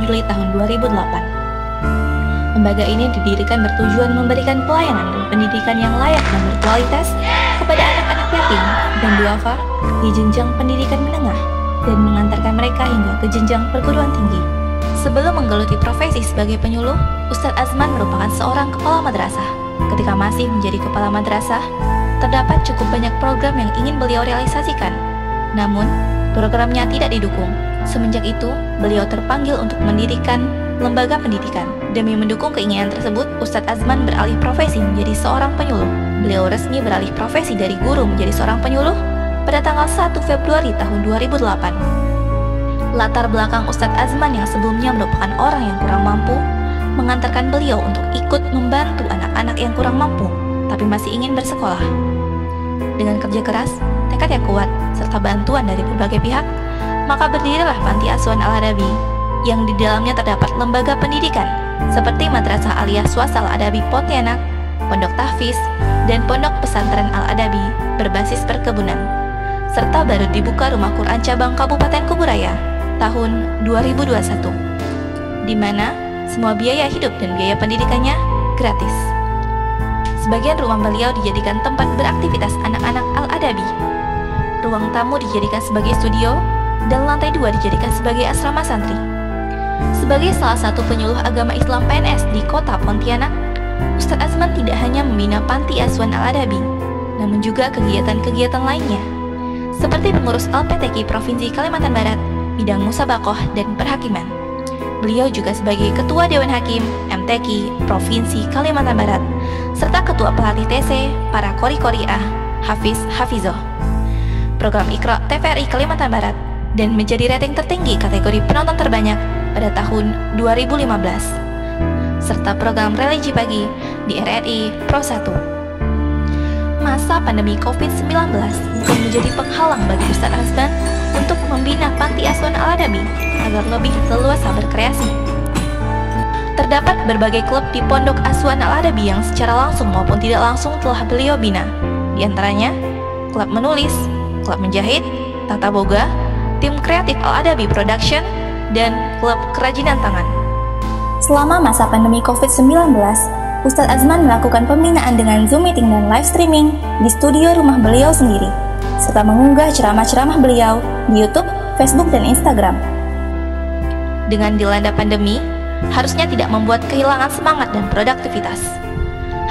Juli tahun 2008. Lembaga ini didirikan bertujuan memberikan pelayanan dan pendidikan yang layak dan berkualitas kepada anak-anak yatim dan duafa di jenjang pendidikan menengah dan mengantarkan mereka hingga ke jenjang perguruan tinggi. Sebelum menggeluti profesi sebagai penyuluh, Ustadz Azman merupakan seorang kepala madrasah. Ketika masih menjadi kepala madrasah, terdapat cukup banyak program yang ingin beliau realisasikan. Namun, programnya tidak didukung. Semenjak itu, beliau terpanggil untuk mendirikan lembaga pendidikan. Demi mendukung keinginan tersebut, Ustadz Azman beralih profesi menjadi seorang penyuluh. Beliau resmi beralih profesi dari guru menjadi seorang penyuluh pada tanggal 1 Februari tahun 2008. Latar belakang Ustadz Azman yang sebelumnya merupakan orang yang kurang mampu, mengantarkan beliau untuk ikut membantu anak-anak yang kurang mampu, tapi masih ingin bersekolah. Dengan kerja keras, tekad yang kuat, serta bantuan dari berbagai pihak, maka berdirilah Panti Asuhan Al-Adabi, yang di dalamnya terdapat lembaga pendidikan, seperti Madrasah Aliyah Swasta Al-Adabi Pontianak, Pondok Tahfiz, dan Pondok Pesantren Al-Adabi berbasis perkebunan, serta baru dibuka Rumah Quran Cabang Kabupaten Kuburaya tahun 2021, di mana semua biaya hidup dan biaya pendidikannya gratis. Sebagian rumah beliau dijadikan tempat beraktivitas anak-anak Al-Adabi. Ruang tamu dijadikan sebagai studio, dan lantai 2 dijadikan sebagai asrama santri. Sebagai salah satu penyuluh agama Islam PNS di kota Pontianak, Ustadz Azman tidak hanya membina Panti Asuhan Al-Adabi, namun juga kegiatan-kegiatan lainnya, seperti pengurus LPTQ Provinsi Kalimantan Barat, bidang musabakoh dan perhakiman. Beliau juga sebagai Ketua Dewan Hakim MTQ Provinsi Kalimantan Barat, serta Ketua Pelatih TC para Qori-Qori'ah Hafiz Hafizoh, program Iqra TVRI Kalimantan Barat, dan menjadi rating tertinggi kategori penonton terbanyak pada tahun 2015, serta program Religi Pagi di RRI Pro 1. Masa pandemi COVID-19 bukan menjadi penghalang bagi Ustadz Azman untuk membina Panti Asuhan Al-Adabi agar lebih leluasa berkreasi. Terdapat berbagai klub di Pondok Asuhan Al-Adabi yang secara langsung maupun tidak langsung telah beliau bina. Di antaranya, klub menulis, klub menjahit, tata boga, tim kreatif Al-Adabi Production, dan klub kerajinan tangan. Selama masa pandemi COVID-19, Ustadz Azman melakukan pembinaan dengan Zoom meeting dan live streaming di studio rumah beliau sendiri, serta mengunggah ceramah-ceramah beliau di YouTube, Facebook, dan Instagram. Dengan dilanda pandemi, harusnya tidak membuat kehilangan semangat dan produktivitas.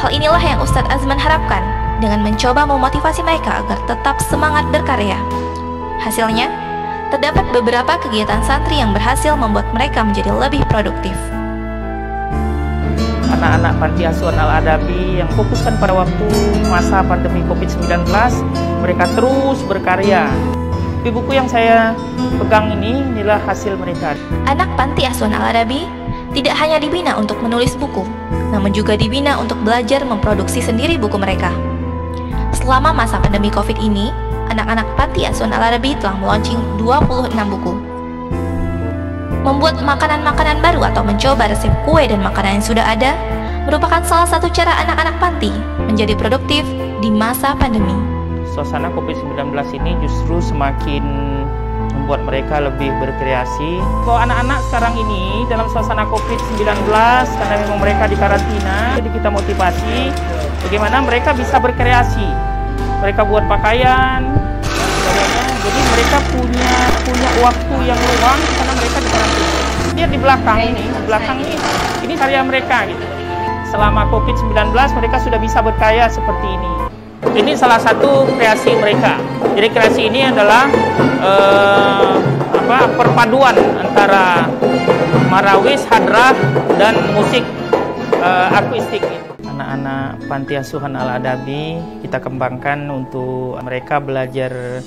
Hal inilah yang Ustadz Azman harapkan dengan mencoba memotivasi mereka agar tetap semangat berkarya. Hasilnya, terdapat beberapa kegiatan santri yang berhasil membuat mereka menjadi lebih produktif. Anak-anak Panti Asuhan Al-Adabi yang fokuskan pada waktu masa pandemi COVID-19, mereka terus berkarya. Di buku yang saya pegang inilah hasil mereka. Anak Panti Asuhan Al-Adabi tidak hanya dibina untuk menulis buku, namun juga dibina untuk belajar memproduksi sendiri buku mereka. Selama masa pandemi COVID ini, anak-anak Panti Asuhan Al-Adabi telah meluncing 26 buku. Membuat makanan-makanan baru atau mencoba resep kue dan makanan yang sudah ada merupakan salah satu cara anak-anak panti menjadi produktif di masa pandemi. Suasana COVID-19 ini justru semakin membuat mereka lebih berkreasi. Kalau anak-anak sekarang ini dalam suasana COVID-19, karena memang mereka di karantina, jadi kita motivasi bagaimana mereka bisa berkreasi. Mereka buat pakaian, jadi mereka punya waktu yang luang karena mereka di karantina. Lihat di belakang ini karya mereka gitu. Selama COVID-19 mereka sudah bisa berkarya seperti ini. Ini salah satu kreasi mereka. Jadi kreasi ini adalah perpaduan antara marawis, hadrah, dan musik akustik. Anak-anak Panti Asuhan Al-Adabi kita kembangkan untuk mereka belajar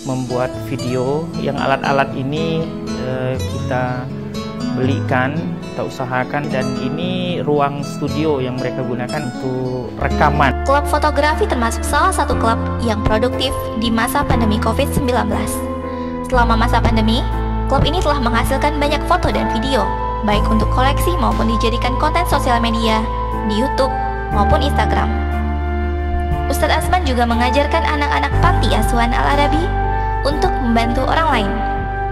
membuat video. Yang alat-alat ini kita belikan, kita usahakan, dan ini ruang studio yang mereka gunakan untuk rekaman. Klub fotografi termasuk salah satu klub yang produktif di masa pandemi COVID-19. Selama masa pandemi, klub ini telah menghasilkan banyak foto dan video, baik untuk koleksi maupun dijadikan konten sosial media di YouTube maupun Instagram. Ustadz Azman juga mengajarkan anak-anak Panti Asuhan Al-Adabi untuk membantu orang lain.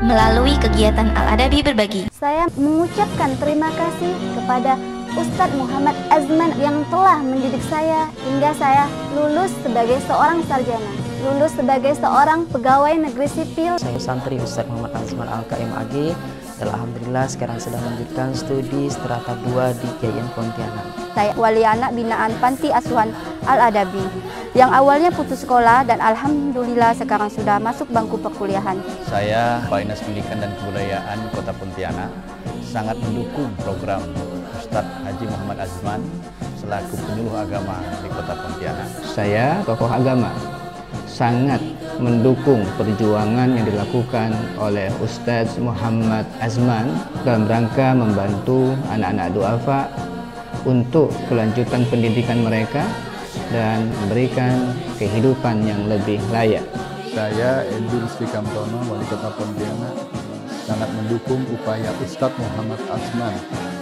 melalui kegiatan Al-Adabi Berbagi. Saya mengucapkan terima kasih kepada Ustadz Muhammad Azman yang telah mendidik saya hingga saya lulus sebagai seorang sarjana, lulus sebagai seorang pegawai negeri sipil. Saya santri Ustadz Muhammad Azman Al-KMAG dan alhamdulillah sekarang sedang melanjutkan studi strata 2 di KIN Pontianak. Saya wali anak binaan Panti Asuhan Al-Adabi yang awalnya putus sekolah dan alhamdulillah sekarang sudah masuk bangku perkuliahan. Saya Kepala Dinas Pendidikan dan Kebudayaan Kota Pontianak sangat mendukung program Ustadz Haji Muhammad Azman selaku penyuluh agama di Kota Pontianak. Saya tokoh agama sangat mendukung perjuangan yang dilakukan oleh Ustadz Muhammad Azman dalam rangka membantu anak-anak duafa untuk kelanjutan pendidikan mereka dan memberikan kehidupan yang lebih layak. Saya Endul Sri Kamtono, Wali Kota Pontianak, sangat mendukung upaya Ustadz Muhammad Azman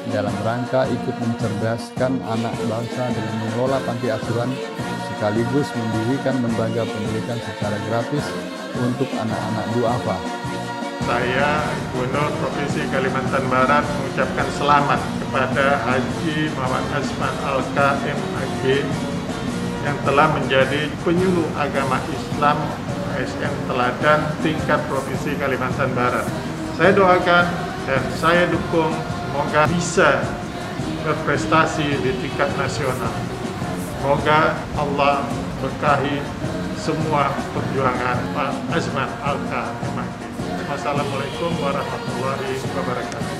dalam rangka ikut mencerdaskan anak bangsa dengan mengelola panti asuhan sekaligus mendirikan lembaga pendidikan secara gratis untuk anak-anak duafa. Saya Gubernur Provinsi Kalimantan Barat mengucapkan selamat kepada Haji Muhammad Azman Al-KMAG yang telah menjadi penyuluh agama Islam ASN Teladan tingkat Provinsi Kalimantan Barat. Saya doakan dan saya dukung semoga bisa berprestasi di tingkat nasional. Semoga Allah berkahi semua perjuangan Pak Azman Al-KMAG. Wassalamualaikum warahmatullahi wabarakatuh.